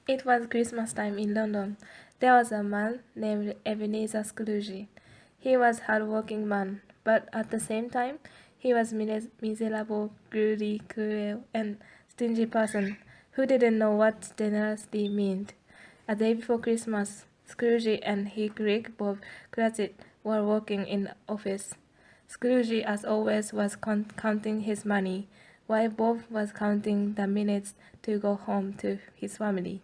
It was Christmas time in London. There was a man named Ebenezer Scrooge. He was a hard-working man, but at the same time, he was miserable, greedy, cruel, and stingy person who didn't know what generosity meant. A day before Christmas, Scrooge and his colleague Bob Cratchit were working in the office. Scrooge, as always, was counting his money, while Bob was counting the minutes to go home to his family.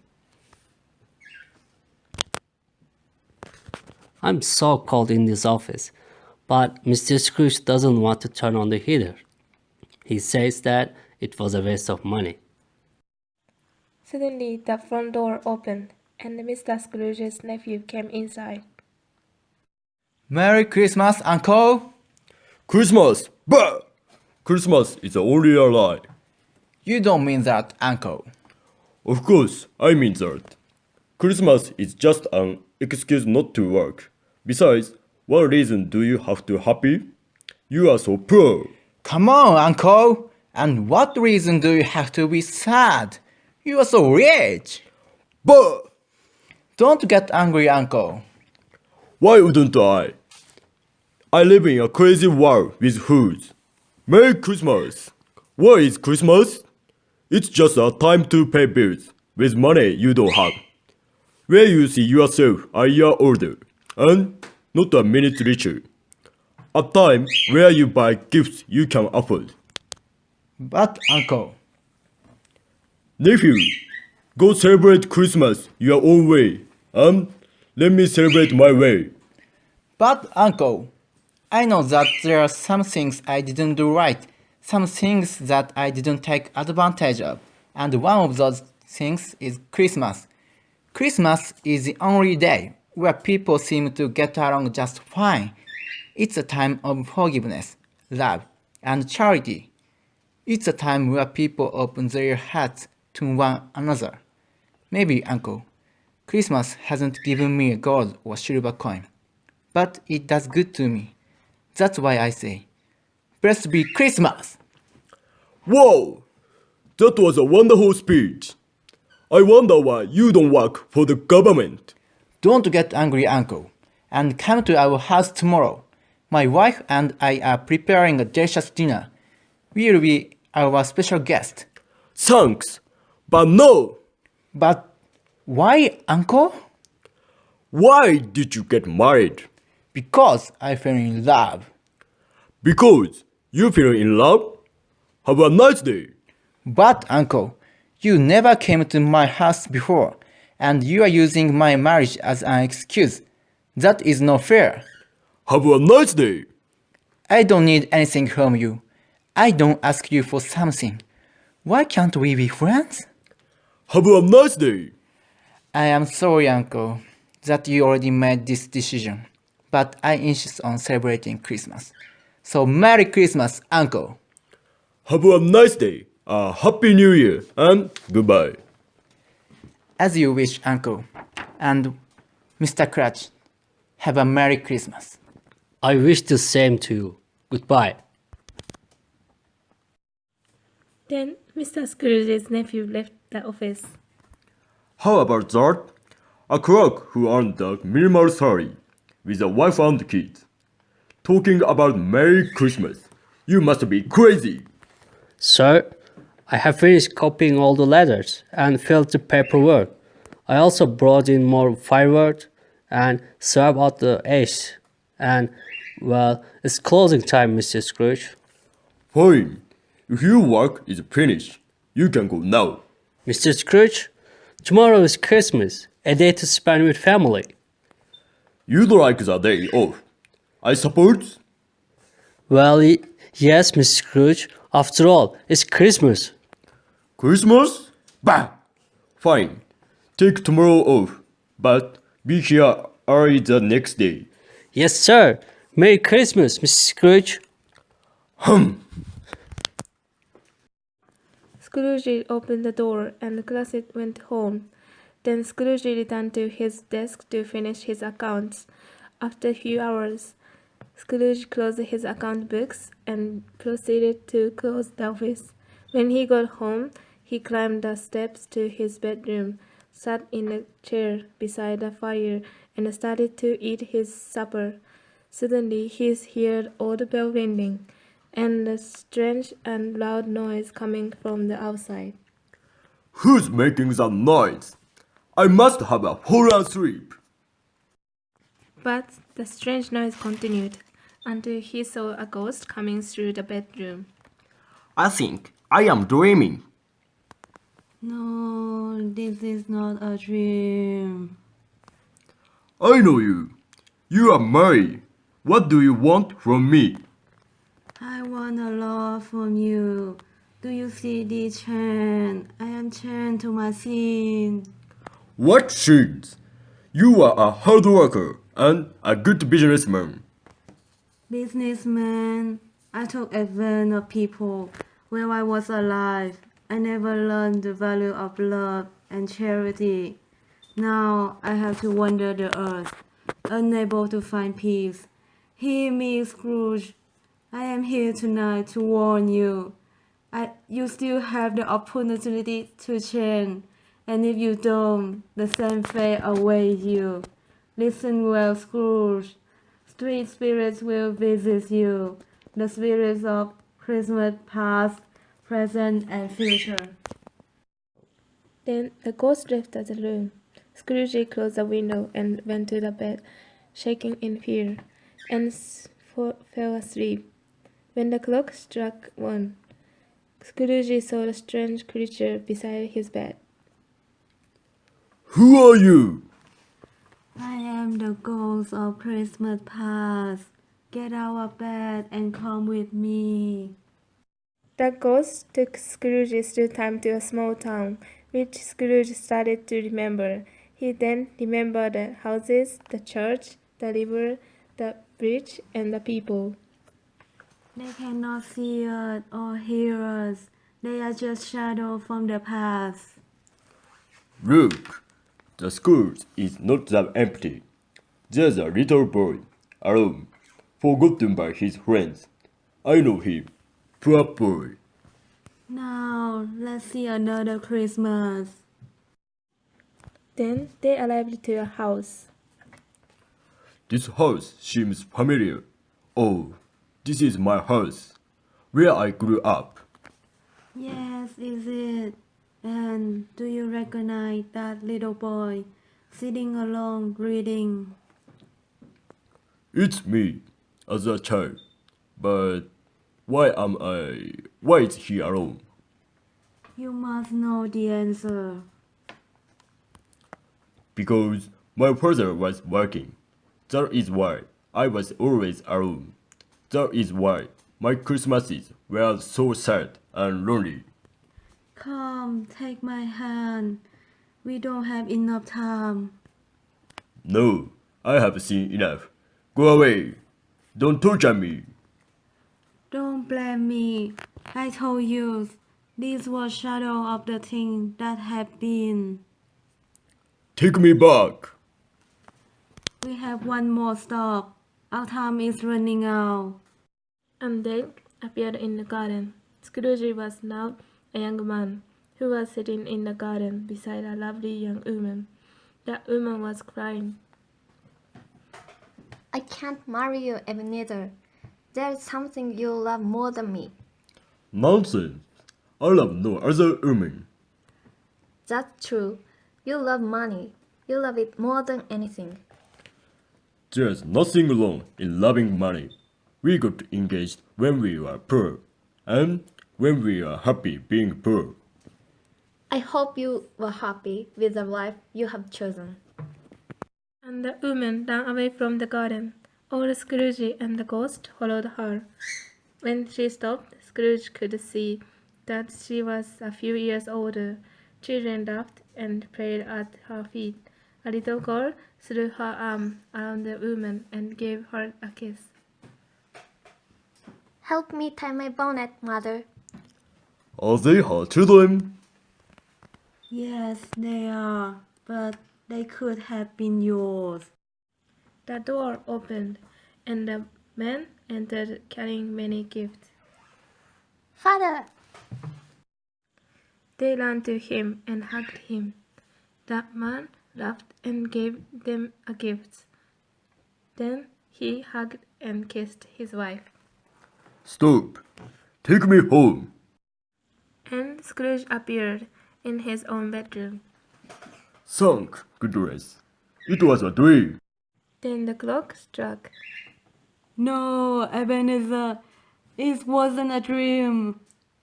I'm so cold in this office, but Mr. Scrooge doesn't want to turn on the heater. He says that it was a waste of money. Suddenly, the front door opened, and Mr. Scrooge's nephew came inside. Merry Christmas, Uncle! Christmas! Bah! Christmas is only a lie. You don't mean that, Uncle. Of course, I mean that. Christmas is just an excuse not to work. Besides, what reason do you have to happy? You are so poor. Come on, Uncle! And what reason do you have to be sad? You are so rich! Bah! Don't get angry, Uncle. Why wouldn't I? I live in a crazy world with foods. Merry Christmas! What is Christmas? It's just a time to pay bills with money you don't have. Where you see yourself a year older and not a minute richer. A time where you buy gifts you can afford. But, Uncle, Nephew, go celebrate Christmas your own way and let me celebrate my way. but, Uncle, I know that there are some things I didn't do right, some things that I didn't take advantage of, and one of those things is Christmas. Christmas is the only day where people seem to get along just fine. It's a time of forgiveness, love, and charity. It's a time where people open their hearts to one another. Maybe, Uncle, Christmas hasn't given me a gold or silver coin, but it does good to me. That's why I say, blessed be Christmas! Whoa! That was a wonderful speech. I wonder why you don't work for the government. Don't get angry, Uncle, and come to our house tomorrow. My wife and I are preparing a delicious dinner. We'll be our special guest. Thanks, but no! But why, Uncle? Why did you get married? Because I fell in love. Because you fell in love? Have a nice day. But, Uncle, you never came to my house before, and you are using my marriage as an excuse. That is not fair. Have a nice day. I don't need anything from you. I don't ask you for something. Why can't we be friends? Have a nice day. I am sorry, Uncle, that you already made this decision, but I insist on celebrating Christmas. So Merry Christmas, Uncle! Have a nice day. A Happy New Year and goodbye. As you wish, Uncle. And Mr. Cratch, have a Merry Christmas. I wish the same to you. Goodbye. Then Mr. Scrooge's nephew left the office. How about that? A clerk who earned the minimal salary with a wife and kids. Talking about Merry Christmas. You must be crazy. Sir, I have finished copying all the letters and filled the paperwork. I also brought in more fireworks and served out the ash. And, well, it's closing time, Mr. Scrooge. Fine. If your work is finished, you can go now. Mr. Scrooge, tomorrow is Christmas, a day to spend with family. You'd like the day off, I suppose? Well, yes, Mr. Scrooge. After all, it's Christmas. Christmas? Bah! Fine. Take tomorrow off, but be here early the next day. Yes, sir. Merry Christmas, Mr. Scrooge. Scrooge opened the door and Cratchit went home. Then Scrooge returned to his desk to finish his accounts. After a few hours, Scrooge closed his account books and proceeded to close the office. When he got home, he climbed the steps to his bedroom, sat in a chair beside the fire and started to eat his supper. Suddenly he heard all the bell ringing and a strange and loud noise coming from the outside. Who's making that noise? I must have a fallen asleep. But the strange noise continued until he saw a ghost coming through the bedroom. I think I am dreaming. No, this is not a dream. I know you. You are Mary. What do you want from me? I want a lot from you. Do you see this chain? I am chained to my sin. What sins? You are a hard worker and a good businessman. Businessman, I took advantage of people while I was alive. I never learned the value of love and charity. Now I have to wander the earth, unable to find peace. Hear me, Scrooge. I am here tonight to warn you. You still have the opportunity to change, and if you don't, the same fate awaits you. Listen well, Scrooge. Street spirits will visit you, the spirits of Christmas past, present, and future. Then the ghost left the room. Scrooge closed the window and went to the bed, shaking in fear, and fell asleep. When the clock struck 1, Scrooge saw a strange creature beside his bed. Who are you? I am the ghost of Christmas past. Get out of bed and come with me. The ghost took Scrooge through time to a small town, which Scrooge started to remember. He then remembered the houses, the church, the river, the bridge, and the people. They cannot see us or hear us. They are just shadows from the past. Look, the school is not that empty. There's a little boy, alone, forgotten by his friends. I know him. Poor boy. Now, let's see another Christmas. Then they arrived to a house. This house seems familiar. Oh, this is my house, where I grew up. Yes, is it? And do you recognize that little boy sitting alone reading? It's me, as a child. But why is he alone? You must know the answer. Because my father was working. That is why I was always alone. That is why my Christmases were so sad and lonely. Come, take my hand. We don't have enough time. No, I have seen enough. Go away. Don't torture me. Don't blame me. I told you, this was shadow of the thing that have been. Take me back. We have one more stop. Our time is running out. And they appeared in the garden. Scrooge was now a young man who was sitting in the garden beside a lovely young woman. That woman was crying. I can't marry you, Ebenezer. There's something you love more than me. Nonsense. I love no other woman. That's true. You love money. You love it more than anything. There's nothing wrong in loving money. We got engaged when we were poor, and when we are happy being poor. I hope you were happy with the life you have chosen. And the woman ran away from the garden. Old Scrooge and the ghost followed her. When she stopped, Scrooge could see that she was a few years older. Children laughed and played at her feet. A little girl threw her arm around the woman and gave her a kiss. Help me tie my bonnet, Mother. Are they her children? Yes, they are, but they could have been yours. The door opened, and the man entered carrying many gifts. Father! They ran to him and hugged him. That man laughed and gave them a gift. Then he hugged and kissed his wife. Stop. Take me home. And Scrooge appeared in his own bedroom. Thank goodness. It was a dream. Then the clock struck. No, Ebenezer, it wasn't a dream.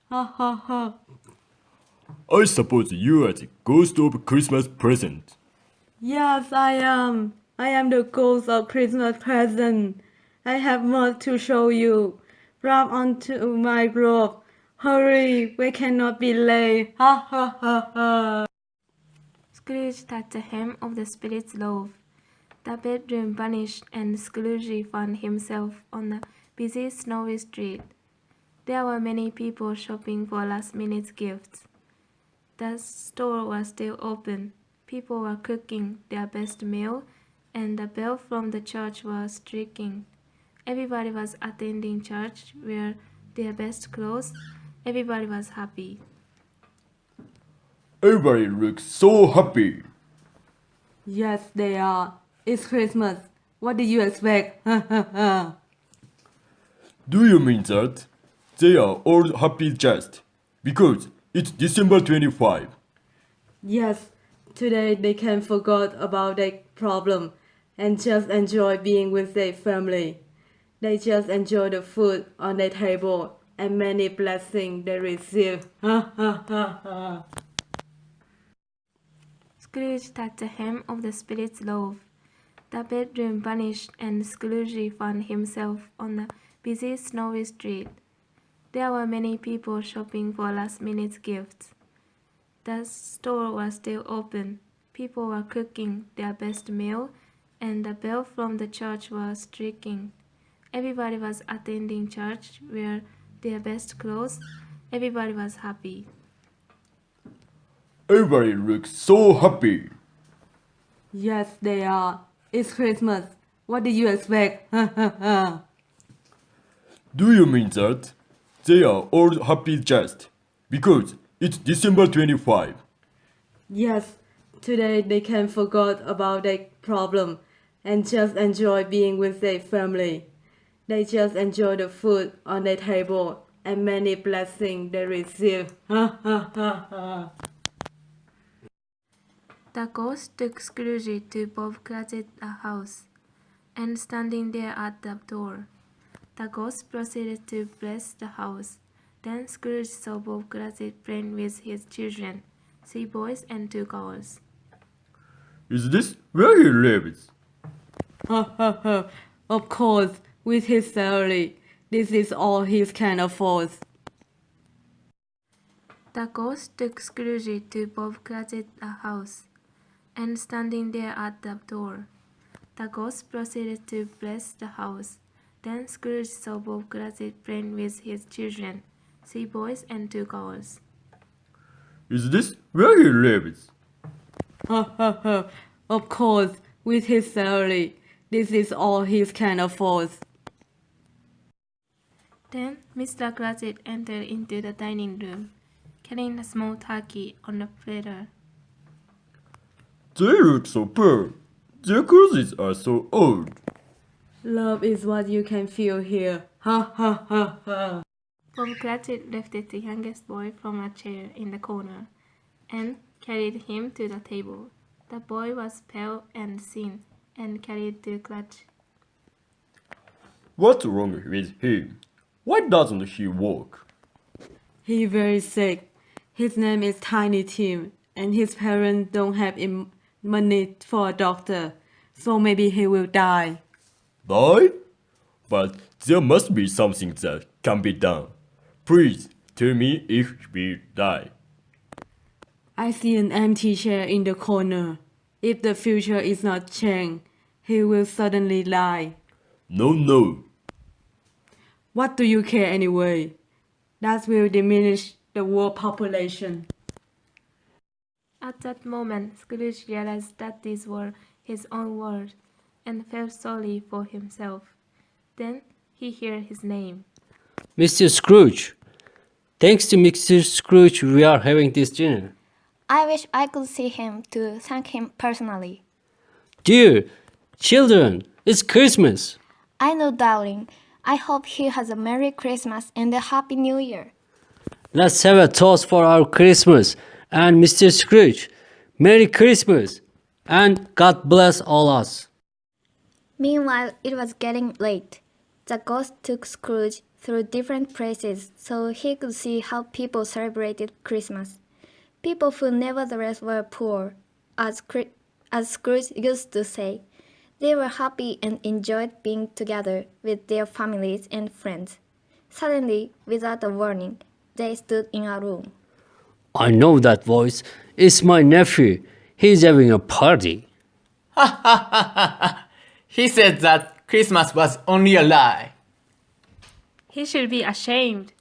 Ha ha ha. I suppose you are the ghost of Christmas present. Yes, I am. I am the ghost of Christmas present. I have much to show you. Grab onto my robe. Hurry, we cannot be late. Ha ha ha ha. Scrooge touched the hem of the spirit's loaf. The bedroom vanished and Scrooge found himself on a busy snowy street. There were many people shopping for last-minute gifts. The store was still open. People were cooking their best meal, and the bell from the church was striking. Everybody was attending church, wear their best clothes. Everybody was happy. Everybody looks so happy. Yes, they are. It's Christmas. What do you expect? Ha ha ha. Do you mean that? They are all happy just because it's December 25. Yes, today they can forget about their problem and just enjoy being with their family. They just enjoy the food on their table and many blessings they receive. Ha ha ha ha. Scrooge touched the hem of the spirit's loaf. The bedroom vanished and Scrooge found himself on a busy snowy street. There were many people shopping for last-minute gifts. The store was still open. People were cooking their best meal, and the bell from the church was striking. Everybody was attending church, wear their best clothes. Everybody was happy. Everybody looks so happy. Yes, they are. It's Christmas. What do you expect? Ha ha ha. Do you mean that? They are all happy just because it's December 25. Yes, today they can forget about their problem and just enjoy being with their family. They just enjoy the food on their table and many blessings they receive. Ha ha ha ha. The ghost took Scrooge to Bob Cratchit's house, and standing there at the door, the ghost proceeded to bless the house. Then Scrooge saw Bob Cratchit playing with his children, 3 boys and 2 girls. Is this where he lives? Ha ha ha. Of course, with his salary, this is all he can afford. The ghost took Scrooge to Bob Cratchit's house, and standing there at the door, the ghost proceeded to bless the house. Then Scrooge saw Bob Cratchit playing with his children, 3 boys and 2 girls. Is this where he lives? Ha ha ha. Of course, with his salary, this is all he can afford. Then Mr. Cratchit entered into the dining room, carrying a small turkey on a platter. They look so poor. Their clothes are so old. Love is what you can feel here. Ha ha ha ha. Bob Cratchit lifted the youngest boy from a chair in the corner and carried him to the table. The boy was pale and thin and carried the clutch. What's wrong with him? Why doesn't he walk? He very sick. His name is Tiny Tim, and his parents don't have money for a doctor, so maybe he will die. Die? But there must be something that can be done. Please tell me if we die. I see an empty chair in the corner. If the future is not changed, he will suddenly die. No. What do you care anyway? That will diminish the world population. At that moment, Scrooge realized that these were his own words and felt sorry for himself. Then he heard his name. Mr. Scrooge. Thanks to Mr. Scrooge, we are having this dinner. I wish I could see him to thank him personally. Dear children, it's Christmas. I know, darling. I hope he has a Merry Christmas and a Happy New Year. Let's have a toast for our Christmas and Mr. Scrooge. Merry Christmas and God bless all us. Meanwhile, it was getting late. The ghost took Scrooge through different places so he could see how people celebrated Christmas. People who nevertheless were poor, as Scrooge used to say. They were happy and enjoyed being together with their families and friends. Suddenly, without a warning, they stood in a room. I know that voice. It's my nephew. He's having a party. He said that Christmas was only a lie. He should be ashamed.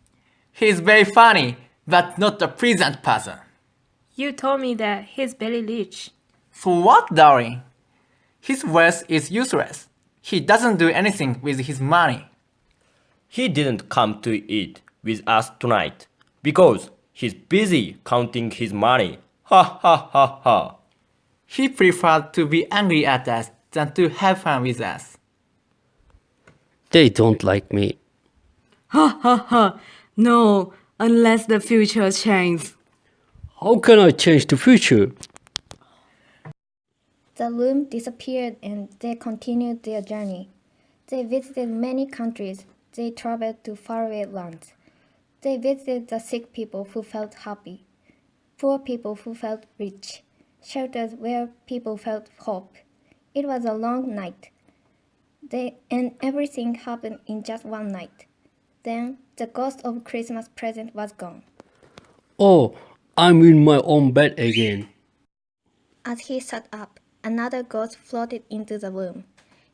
He's very funny, but not a pleasant person. You told me that he's very rich. For what, darling? His wealth is useless. He doesn't do anything with his money. He didn't come to eat with us tonight because he's busy counting his money. Ha ha ha ha. He preferred to be angry at us than to have fun with us. They don't like me. Ha ha ha. No, unless the future changes. How can I change the future? The loom disappeared and they continued their journey. They visited many countries. They traveled to faraway lands. They visited the sick people who felt happy, poor people who felt rich, shelters where people felt hope. It was a long night. And everything happened in just one night. Then the ghost of Christmas present was gone. Oh, I'm in my own bed again. As he sat up, another ghost floated into the room.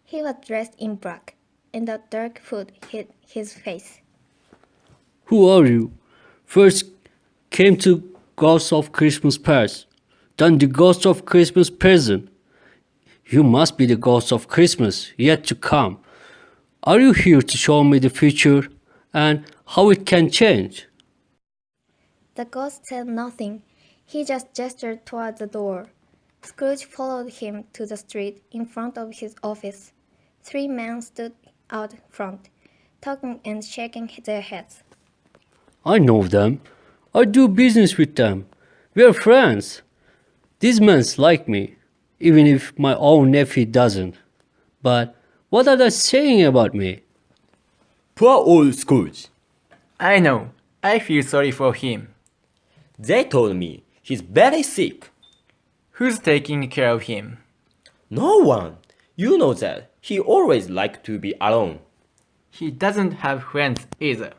He was dressed in black, and a dark hood hid his face. Who are you? First came to Ghost of Christmas Past, then the Ghost of Christmas Present. You must be the Ghost of Christmas yet to come. Are you here to show me the future and how it can change? The ghost said nothing. He just gestured toward the door. Scrooge followed him to the street in front of his office. 3 men stood out front, talking and shaking their heads. I know them. I do business with them. We are friends. These men like me, even if my own nephew doesn't. But what are they saying about me? Poor old Scrooge. I know. I feel sorry for him. They told me he's very sick. Who's taking care of him? No one. You know that. He always liked to be alone. He doesn't have friends either.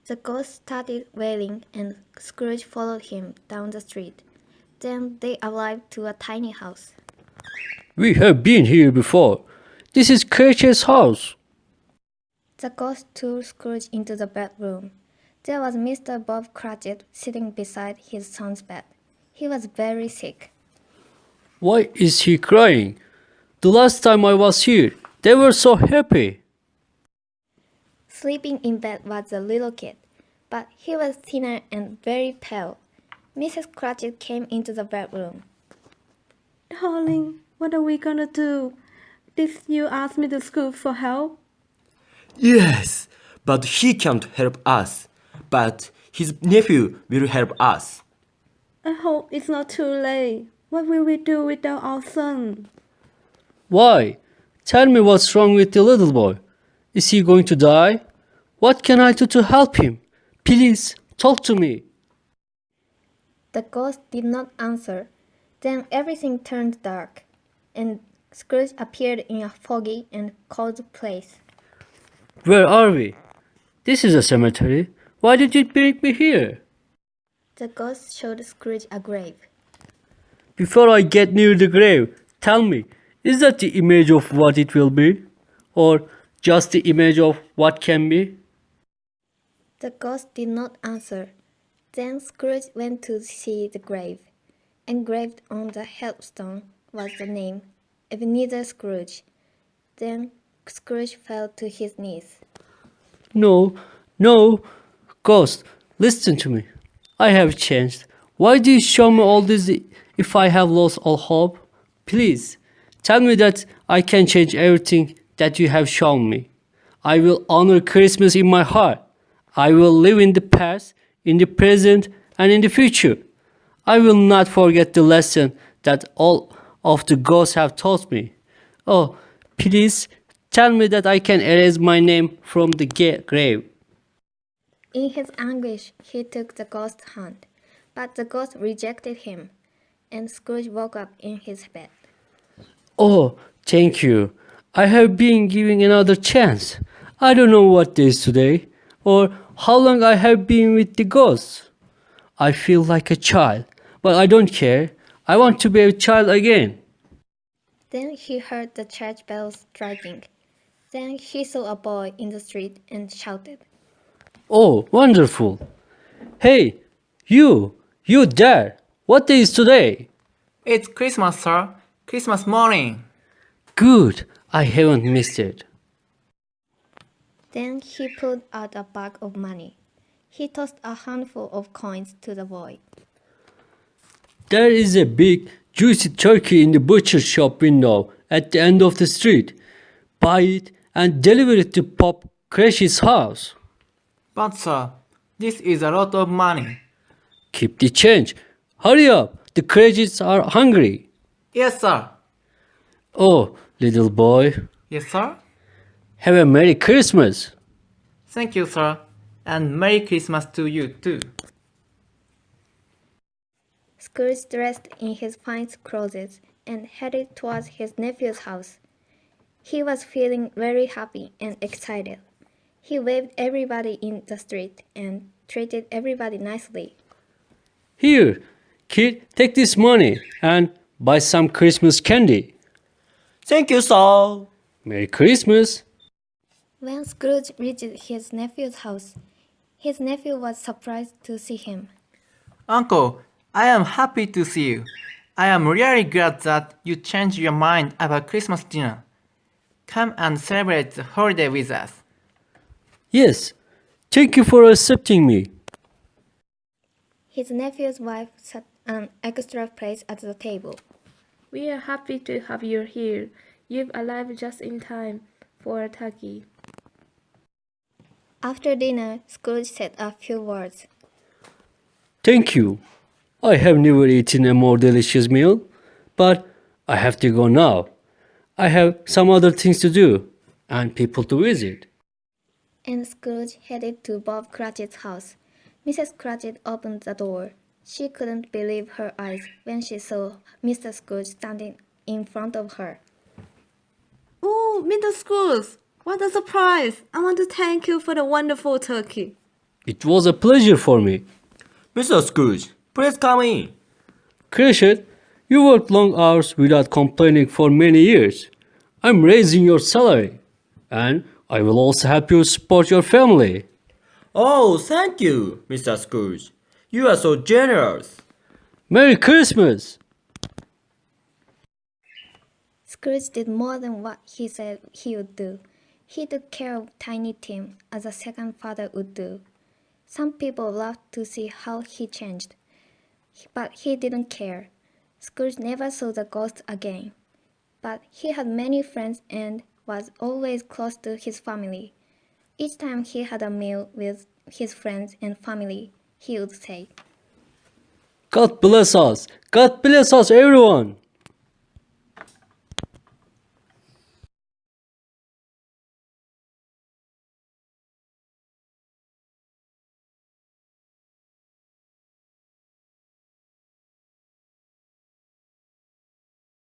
The ghost started wailing and Scrooge followed him down the street. Then they arrived to a tiny house. We have been here before. This is Cratchit's house. The ghost took Scrooge into the bedroom. There was Mr. Bob Cratchit sitting beside his son's bed. He was very sick. Why is he crying? The last time I was here, they were so happy. Sleeping in bed was the little kid, but he was thinner and very pale. Mrs. Cratchit came into the bedroom. Darling, what are we gonna do? Did you ask me to school for help? Yes, but he can't help us. But his nephew will help us. I hope it's not too late. What will we do without our son? Why? Tell me what's wrong with the little boy. Is he going to die? What can I do to help him? Please, talk to me. The ghost did not answer. Then everything turned dark, and Scrooge appeared in a foggy and cold place. Where are we? This is a cemetery. Why did you bring me here? The ghost showed Scrooge a grave. Before I get near the grave, tell me, is that the image of what it will be? Or just the image of what can be? The ghost did not answer. Then Scrooge went to see the grave. Engraved on the headstone was the name, Ebenezer Scrooge. Then Scrooge fell to his knees. No, no. Ghost, listen to me. I have changed. Why do you show me all this if I have lost all hope? Please, tell me that I can change everything that you have shown me. I will honor Christmas in my heart. I will live in the past, in the present, and in the future. I will not forget the lesson that all of the ghosts have taught me. Oh, please tell me that I can erase my name from the grave. In his anguish, he took the ghost's hand, but the ghost rejected him, and Scrooge woke up in his bed. Oh, thank you. I have been given another chance. I don't know what day is today, or how long I have been with the ghosts. I feel like a child, but I don't care. I want to be a child again. Then he heard the church bells striking. Then he saw a boy in the street and shouted, Oh, wonderful. Hey, you there. What day is today? It's Christmas, sir. Christmas morning. Good, I haven't missed it. Then he pulled out a bag of money. He tossed a handful of coins to the boy. There is a big, juicy turkey in the butcher shop window at the end of the street. Buy it and deliver it to Pop Crash's house. But sir, this is a lot of money. Keep the change. Hurry up, the Crashes are hungry. Yes, sir. Oh, little boy, Yes, sir. have a Merry Christmas. Thank you, sir. And Merry Christmas to you too. Scrooge dressed in his fine clothes and headed towards his nephew's house. He was feeling very happy and excited. He waved everybody in the street and treated everybody nicely. Here, kid, take this money and buy some Christmas candy. Thank you, sir. Merry Christmas. When Scrooge reached his nephew's house, his nephew was surprised to see him. Uncle, I am happy to see you. I am really glad that you changed your mind about Christmas dinner. Come and celebrate the holiday with us. Yes, thank you for accepting me. His nephew's wife sat an extra place at the table. We are happy to have you here. You've arrived just in time for a turkey. After dinner, Scrooge said a few words. Thank you. I have never eaten a more delicious meal, but I have to go now. I have some other things to do and people to visit. And Scrooge headed to Bob Cratchit's house. Mrs. Cratchit opened the door. She couldn't believe her eyes when she saw Mr. Scrooge standing in front of her. Oh, Mr. Scrooge, what a surprise! I want to thank you for the wonderful turkey. It was a pleasure for me. Mr. Scrooge, please come in. Cratchit, you worked long hours without complaining for many years. I'm raising your salary, and I will also help you support your family. Oh, thank you, Mr. Scrooge. You are so generous. Merry Christmas! Scrooge did more than what he said he would do. He took care of Tiny Tim as a second father would do. Some people laughed to see how he changed, but he didn't care. Scrooge never saw the ghost again, but he had many friends and was always close to his family. Each time he had a meal with his friends and family, he would say, God bless us! God bless us, everyone!